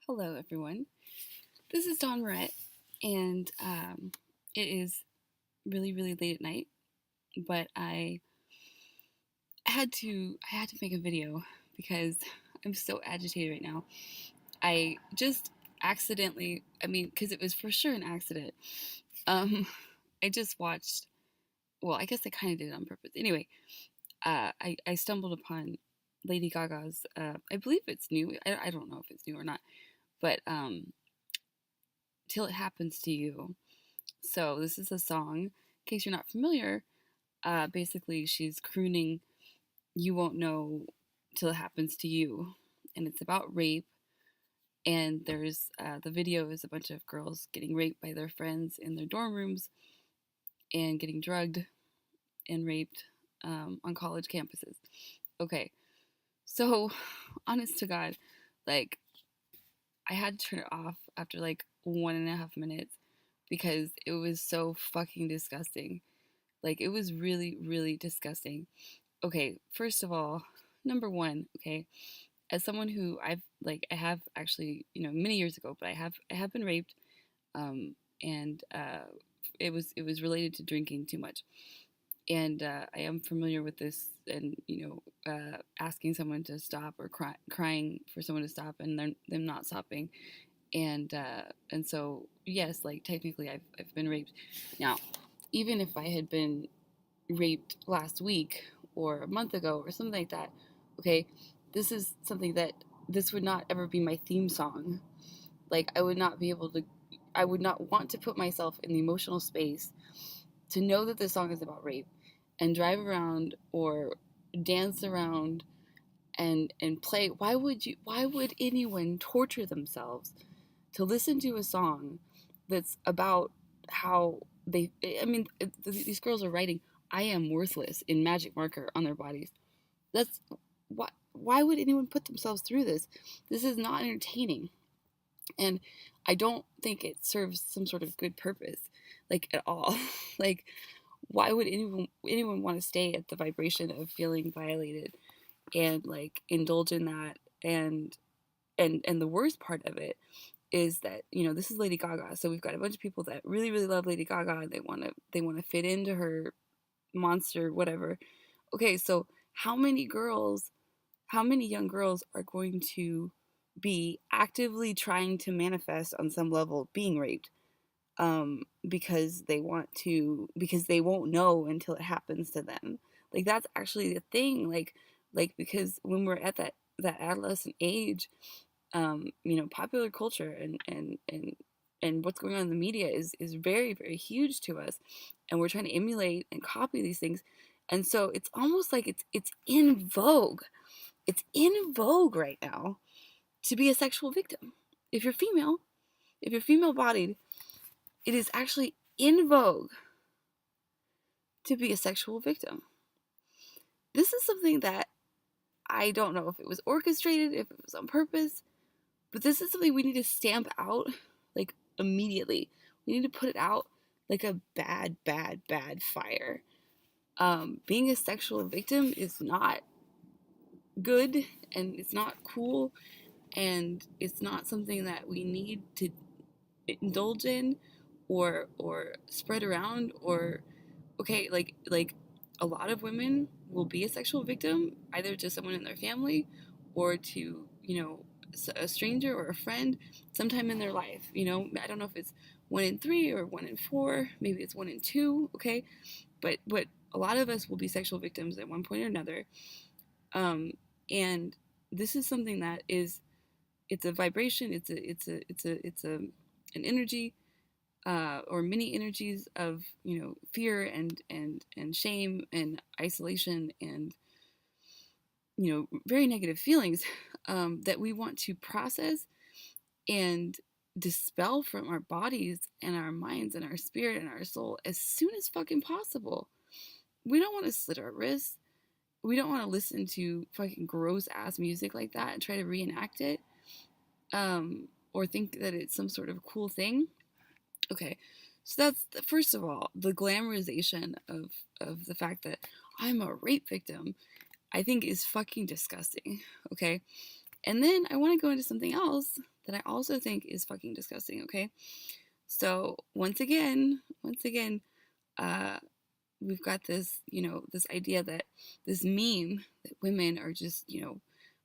Hello, everyone. This is Dawn Rhett, and it is really, really late at night. But I had to make a video because I'm so agitated right now. I just accidentally, because it was for sure an accident. Um, I just watched. Well, I guess I kind of did it on purpose. Anyway, I stumbled upon Lady Gaga's. I believe it's new. I don't know if it's new or not, but "Till It Happens to You." So this is a song. In case you're not familiar, basically she's crooning "You Won't Know Till It Happens to You," and it's about rape. And there's the video is a bunch of girls getting raped by their friends in their dorm rooms and getting drugged and raped on college campuses. Okay, so honest to God, like I had to turn it off after like 1.5 minutes because it was so fucking disgusting. Like it was really, really disgusting. Okay, first of all, number one, okay, as someone who I have actually, many years ago, but I have been raped, and it was related to drinking too much, and I am familiar with this, and asking someone to stop or crying for someone to stop, and them not stopping, and so yes, like technically I've been raped. Now, even if I had been raped last week or a month ago or something like that, okay, this is something that this would not ever be my theme song. Like, I would not want to put myself in the emotional space to know that this song is about rape and drive around or dance around and play. Why would anyone torture themselves to listen to a song that's about how these girls are writing "I am worthless" in magic marker on their bodies. That's why would anyone put themselves through this? This is not entertaining, and I don't think it serves some sort of good purpose, like at all. Like, why would anyone want to stay at the vibration of feeling violated and like indulge in that? And the worst part of it is that this is Lady Gaga, so we've got a bunch of people that really, really love Lady Gaga, and they want to fit into her monster whatever. Okay, so how many young girls are going to be actively trying to manifest on some level being raped, because they won't know until it happens to them. Like, that's actually the thing. Like because when we're at that adolescent age, popular culture and what's going on in the media is very, very huge to us, and we're trying to emulate and copy these things, and so it's almost like it's in vogue. It's in vogue right now to be a sexual victim. If you're female, if you're female bodied, it is actually in vogue to be a sexual victim. This is something that I don't know if it was orchestrated, if it was on purpose, but this is something we need to stamp out, like, immediately. We need to put it out like a bad, bad, bad fire. Being a sexual victim is not good, and it's not cool, and it's not something that we need to indulge in or spread around. Or, okay, like a lot of women will be a sexual victim either to someone in their family or to a stranger or a friend sometime in their life. I don't know if it's 1 in 3 or 1 in 4, maybe it's 1 in 2. Okay, but a lot of us will be sexual victims at one point or another. And this is something that is, it's a vibration, it's an energy, or many energies of fear and shame and isolation and very negative feelings, that we want to process and dispel from our bodies and our minds and our spirit and our soul as soon as fucking possible. We don't want to slit our wrists. We don't want to listen to fucking gross ass music like that and try to reenact it, or think that it's some sort of cool thing. Okay, so that's first of all, the glamorization of the fact that I'm a rape victim, I think is fucking disgusting. Okay, and then I want to go into something else that I also think is fucking disgusting, okay? So once again, uh, we've got this, this idea that this meme that women are just,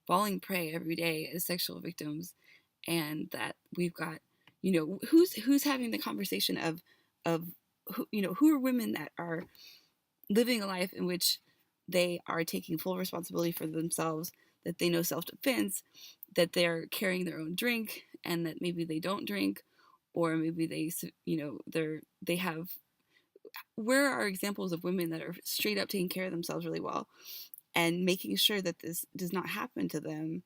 falling prey every day as sexual victims, and that we've got, who's having the conversation of who are women that are living a life in which they are taking full responsibility for themselves, that they know self-defense, that they're carrying their own drink, and that maybe they don't drink, or maybe they have. Where are examples of women that are straight up taking care of themselves really well and making sure that this does not happen to them,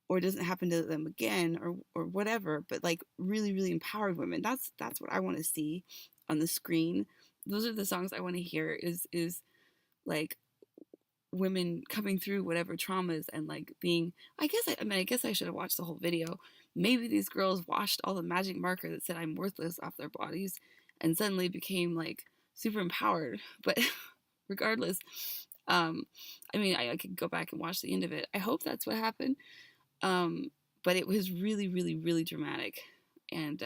or doesn't happen to them again, or whatever, but like really really empowered women. That's what I want to see on the screen. Those are the songs I want to hear, is like women coming through whatever traumas and like being, I guess I should have watched the whole video. Maybe these girls washed all the magic marker that said I'm worthless off their bodies and suddenly became like super empowered. But regardless, um I could go back and watch the end of it. I hope that's what happened. um but it was really really really dramatic, and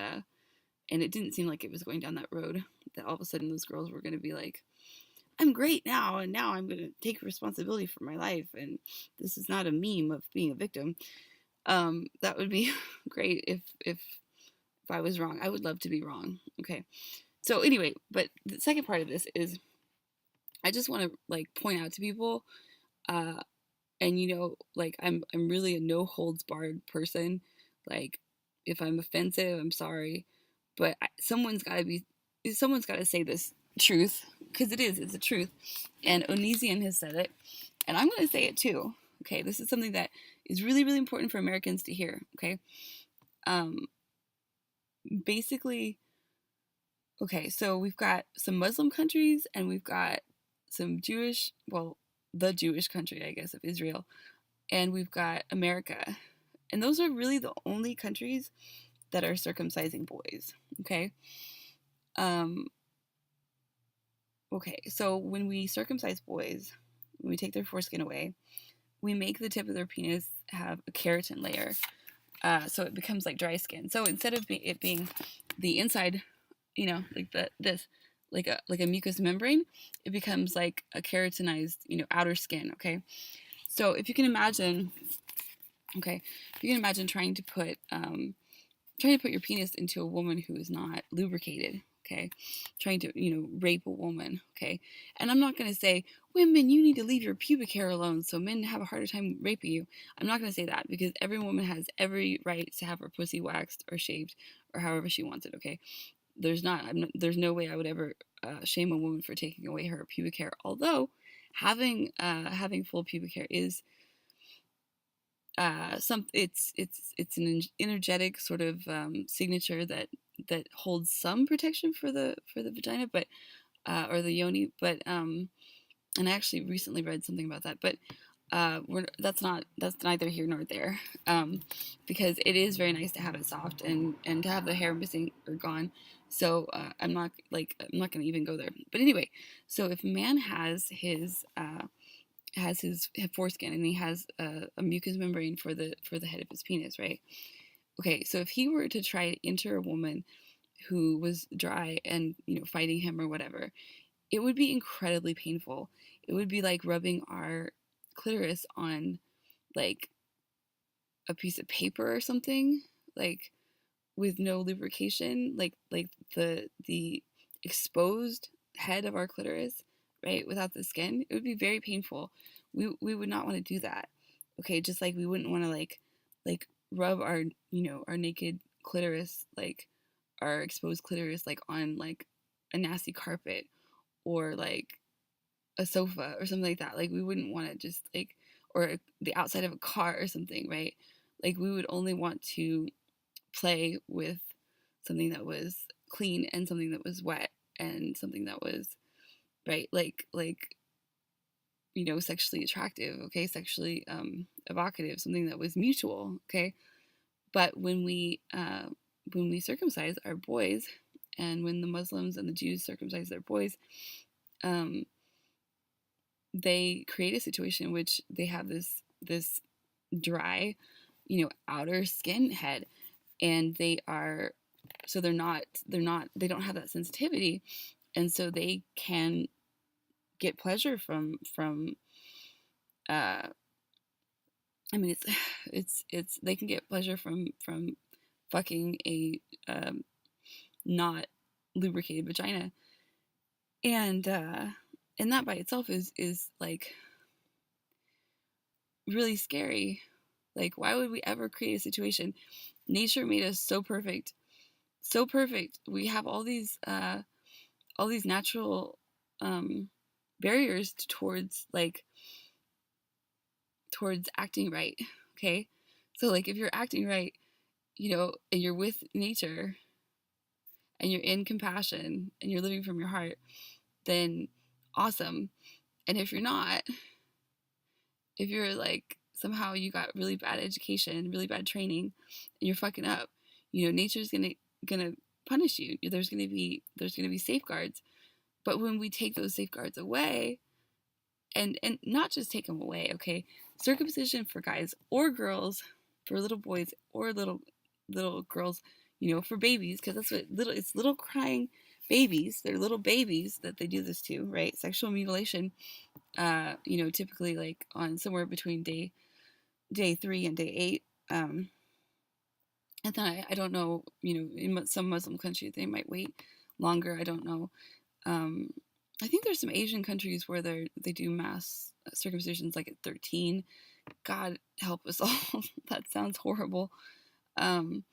it didn't seem like it was going down that road, that all of a sudden those girls were going to be like, I'm great now, and now I'm going to take responsibility for my life, and this is not a meme of being a victim. That would be great if I was wrong. I would love to be wrong. Okay. So anyway, but the second part of this is I just want to like point out to people, uh, and like I'm really a no holds barred person. Like if I'm offensive, I'm sorry, but someone's got to say this truth, because it's a truth, and Onision has said it, and I'm going to say it too. Okay, this is something that is really really important for Americans to hear. Okay, um, basically, okay, so we've got some Muslim countries and we've got some Jewish, well, the Jewish country, I guess, of Israel, and we've got America. And those are really the only countries that are circumcising boys. Okay. Um, okay. So when we circumcise boys, when we take their foreskin away, we make the tip of their penis have a keratin layer. So it becomes like dry skin. So instead of it being the inside, like this, like a mucous membrane, it becomes like a keratinized, outer skin. Okay. So if you can imagine, okay, if you can imagine trying to put your penis into a woman who is not lubricated, okay, trying to rape a woman, okay, and I'm not going to say, women, you need to leave your pubic hair alone so men have a harder time raping you. I'm not going to say that, because every woman has every right to have her pussy waxed or shaved or however she wants it. Okay, there's no way I would ever shame a woman for taking away her pubic hair, although having full pubic hair is it's an energetic sort of signature that holds some protection for the vagina, but or the yoni, but and I actually recently read something about that, but that's neither here nor there, because it is very nice to have it soft and to have the hair missing or gone. So I'm not gonna even go there. But anyway, so if a man has his foreskin and he has a mucous membrane for the head of his penis, right? Okay, so if he were to try to enter a woman who was dry and fighting him or whatever, it would be incredibly painful. It would be like rubbing our clitoris on like a piece of paper or something, like with no lubrication, like the exposed head of our clitoris, right, without the skin. It would be very painful. We would not want to do that. Okay, just like we wouldn't want to like rub our our naked clitoris, like our exposed clitoris, like on like a nasty carpet or like a sofa or something like that. Like we wouldn't want to just like, or the outside of a car or something, right? Like we would only want to play with something that was clean and something that was wet and something that was right, like sexually attractive, okay, sexually evocative, something that was mutual, okay. But when we circumcise our boys, and when the Muslims and the Jews circumcise their boys, um, they create a situation in which they have this dry, outer skin head, and they don't have that sensitivity, and so they can get pleasure from uh I mean, it's they can get pleasure from fucking a not lubricated vagina, and and that by itself is like really scary. Like, why would we ever create a situation? Nature made us so perfect, so perfect. We have all these natural um barriers towards towards acting right. Okay, so like if you're acting right, you know, and you're with nature and you're in compassion and you're living from your heart, then awesome. And if you're not, if you're like somehow you got really bad education, really bad training, and you're fucking up, you know, nature's gonna punish you. There's gonna be safeguards. But when we take those safeguards away, and not just take them away, okay, circumcision for guys or girls, for little boys or little girls, you know, for babies, because that's what little crying babies. They're little babies that they do this to, right? Sexual mutilation, you know, typically like on somewhere between day 3 and day 8. And then I don't know, you know, in some Muslim countries they might wait longer. I don't know. um I think there's some Asian countries where they do mass circumcisions like at 13. God help us all. That sounds horrible. um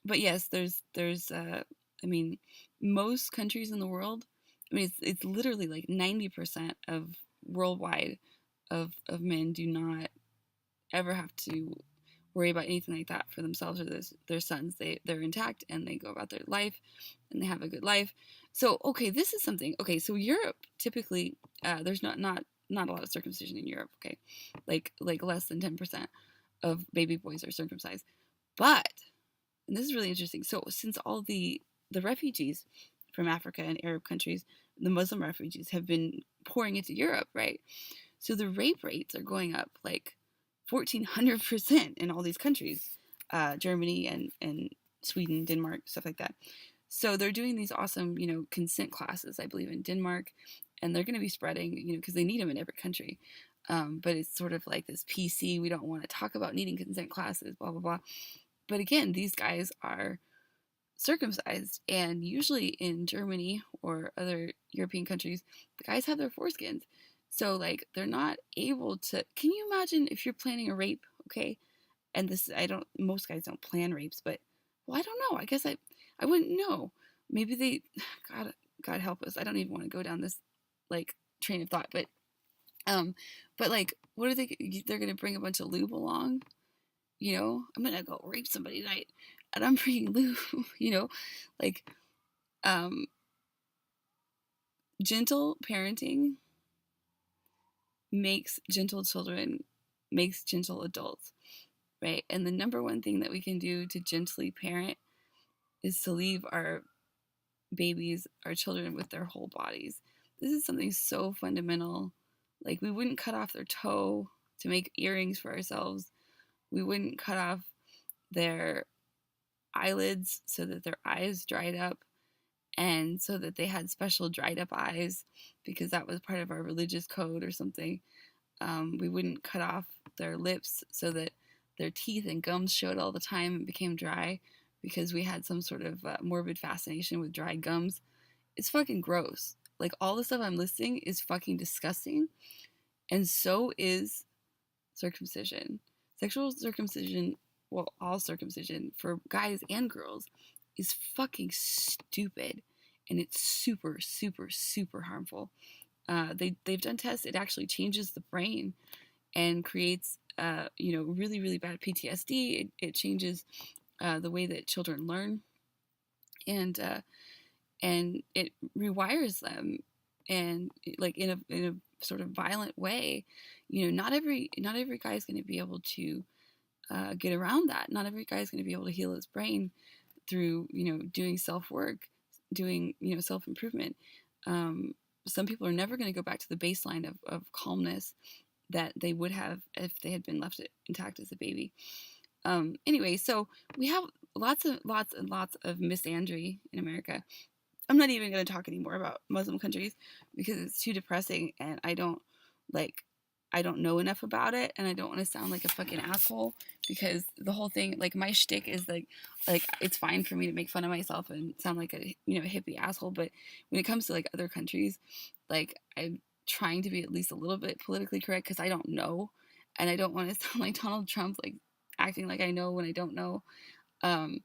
but yes, there's I mean, most countries in the world, I mean, it's literally like 90% of worldwide of men do not ever have to worry about anything like that for themselves or their sons. They're intact and they go about their life and they have a good life. So okay, this is something. Okay, so Europe typically, there's not a lot of circumcision in Europe. Okay, like less than 10% of baby boys are circumcised. But, and this is really interesting. So since all the refugees from Africa and Arab countries, the Muslim refugees have been pouring into Europe, right? So the rape rates are going up like 1,400% in all these countries, Germany and Sweden, Denmark, stuff like that. So they're doing these awesome, you know, consent classes, I believe, in Denmark, and they're going to be spreading, you know, because they need them in every country. But it's sort of like this PC, we don't want to talk about needing consent classes, blah, blah, blah. But again, these guys are circumcised, and usually in Germany or other European countries, the guys have their foreskins. So like they're not able to. Can you imagine if you're planning a rape, okay? And this, I don't, most guys don't plan rapes, but well, I don't know. I guess I wouldn't know. Maybe they, God help us. I don't even want to go down this like train of thought, um but like what are they're going to bring a bunch of lube along, you know? I'm going to go rape somebody tonight and I'm bringing lube, you know? Like um gentle parenting makes gentle children, makes gentle adults, right? And the number one thing that we can do to gently parent is to leave our babies, our children, with their whole bodies. This is something so fundamental. Like, we wouldn't cut off their toe to make earrings for ourselves. We wouldn't cut off their eyelids so that their eyes dried up and so that they had special dried up eyes because that was part of our religious code or something. We wouldn't cut off their lips so that their teeth and gums showed all the time and became dry because we had some sort of morbid fascination with dry gums. It's fucking gross. Like, all the stuff I'm listing is fucking disgusting. And so is circumcision. Sexual circumcision, well, all circumcision for guys and girls is fucking stupid. And it's super, super, super harmful. They've done tests. It actually changes the brain and creates, you know, really, really bad PTSD. It changes the way that children learn, and it rewires them, and like in a sort of violent way. You know, not every guy is going to be able to get around that. Not every guy is going to be able to heal his brain through, you know, doing self work, doing, you know, self improvement. Some people are never going to go back to the baseline of calmness that they would have if they had been left intact as a baby. Anyway, so we have lots and lots of misandry in America. I'm not even going to talk anymore about Muslim countries because it's too depressing, and like I don't know enough about it, and I don't want to sound like a fucking asshole because the whole thing, like my shtick is like it's fine for me to make fun of myself and sound like a hippie asshole, but when it comes to like other countries, like I'm trying to be at least a little bit politically correct because I don't know, and I don't want to sound like Donald Trump, like acting like I know when I don't know. Um,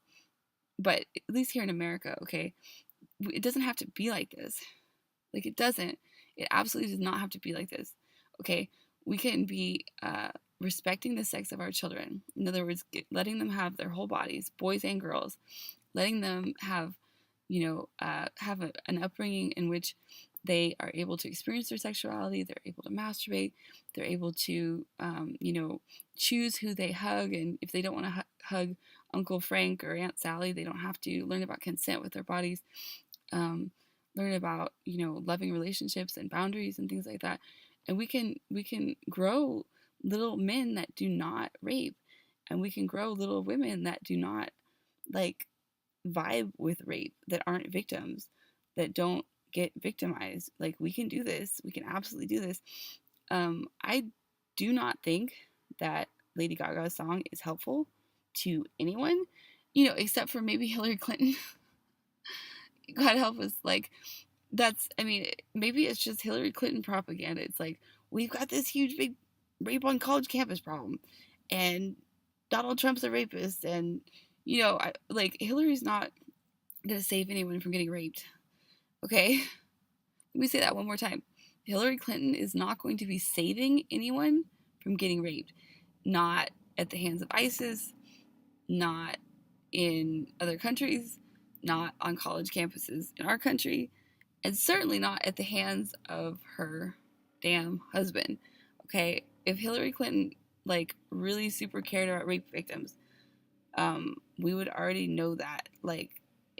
but at least here in America, okay, it doesn't have to be like this. Like it doesn't. It absolutely does not have to be like this. Okay, we can be respecting the sex of our children. In other words, letting them have their whole bodies, boys and girls, letting them have, an upbringing in which they are able to experience their sexuality. They're able to masturbate. They're able to, choose who they hug. And if they don't want to hug Uncle Frank or Aunt Sally, they don't have to learn about consent with their bodies. Um, Learn about loving relationships and boundaries and things like that, and we can grow little men that do not rape, and we can grow little women that do not like vibe with rape, that aren't victims, that don't get victimized. Like we can do this. We can absolutely do this. I do not think that Lady Gaga's song is helpful to anyone, except for maybe Hillary Clinton. God help us. Like, I mean, maybe it's just Hillary Clinton propaganda. It's like, we've got this huge, big rape on college campus problem, and Donald Trump's a rapist, and, like, Hillary's not going to save anyone from getting raped. Okay? Let me say that one more time. Hillary Clinton is not going to be saving anyone from getting raped. Not at the hands of ISIS, not in other countries, not on college campuses in our country, and certainly not at the hands of her damn husband. Okay, if Hillary Clinton like really super cared about rape victims, we would already know that, like,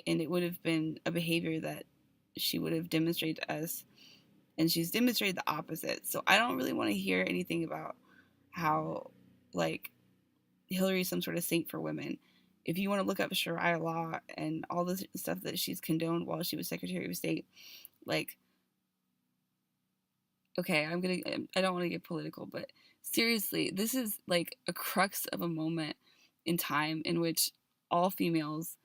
and it would have been a behavior that she would have demonstrated to us, and she's demonstrated the opposite. So I don't really want to hear anything about how like Hillary's some sort of saint for women. If you want to look up Sharia law and all this stuff that she's condoned while she was Secretary of State, like, okay, I don't want to get political, but seriously, this is like a crux of a moment in time in which all females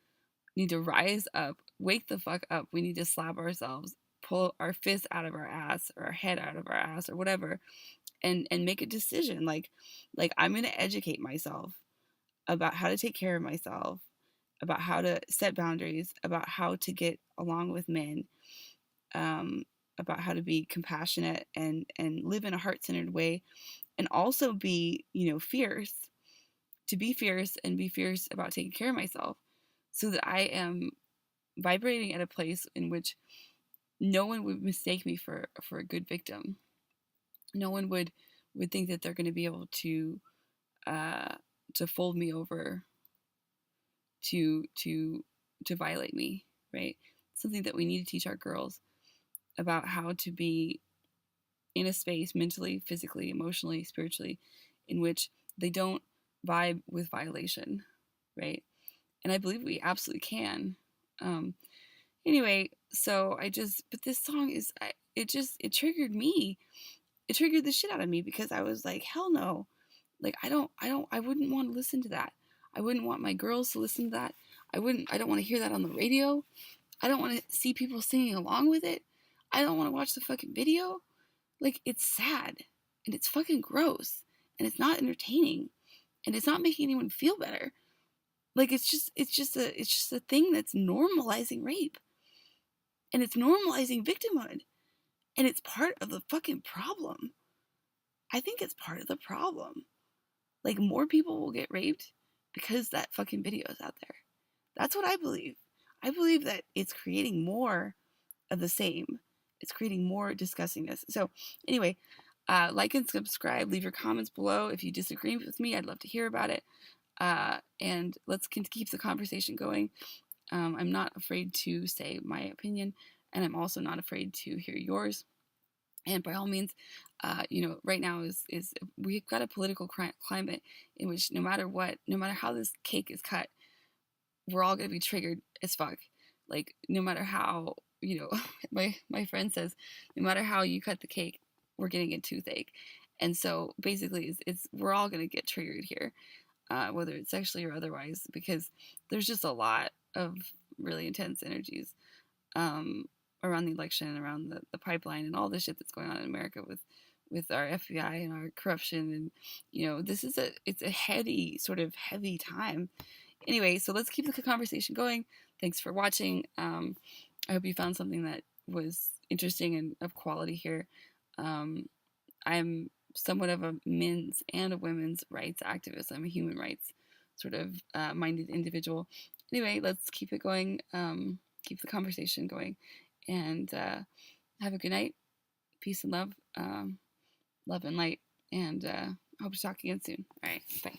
need to rise up, wake the fuck up. We need to slap ourselves, pull our fist out of our ass or our head out of our ass or whatever, and make a decision. Like I'm going to educate myself about how to take care of myself, about how to set boundaries, about how to get along with men, um, about how to be compassionate and live in a heart-centered way, and also be fierce, to be fierce and be fierce about taking care of myself, so that I am vibrating at a place in which no one would mistake me for a good victim. No one would think that they're going to be able uh, to fold me over, to violate me, right? Something that we need to teach our girls about, how to be in a space mentally, physically, emotionally, spiritually, in which they don't vibe with violation, right? And I believe we absolutely can. Um, anyway, but this song it triggered me. It triggered the shit out of me because I was like, hell no. Like, I wouldn't want to listen to that. I wouldn't want my girls to listen to that. I don't want to hear that on the radio. I don't want to see people singing along with it. I don't want to watch the fucking video. Like, it's sad and it's fucking gross and it's not entertaining and it's not making anyone feel better. Like, it's just a thing that's normalizing rape, and it's normalizing victimhood, and it's part of the fucking problem. I think it's part of the problem. Like, more people will get raped because that fucking video is out there. That's what I believe. I believe that it's creating more of the same. It's creating more disgustingness. So anyway, like and subscribe. Leave your comments below. If you disagree with me, I'd love to hear about it. And let's keep the conversation going. I'm not afraid to say my opinion, and I'm also not afraid to hear yours. And by all means, right now is we've got a political climate in which no matter what, no matter how this cake is cut, we're all gonna be triggered as fuck. Like no matter how, you know, my friend says, no matter how you cut the cake, we're getting a toothache. And so basically, it's we're all gonna get triggered here, whether it's sexually or otherwise, because there's just a lot of really intense energies um, around the election, around the pipeline, and all the shit that's going on in America with our FBI and our corruption. And you know, it's a heady, sort of heavy time. Anyway, so let's keep the conversation going. Thanks for watching. I hope you found something that was interesting and of quality here. Um, I'm somewhat of a men's and a women's rights activist. I'm a human rights sort of minded individual. Anyway, let's keep it going. Keep the conversation going, and have a good night. Peace and love, love and light, and hope to talk again soon. All right, bye.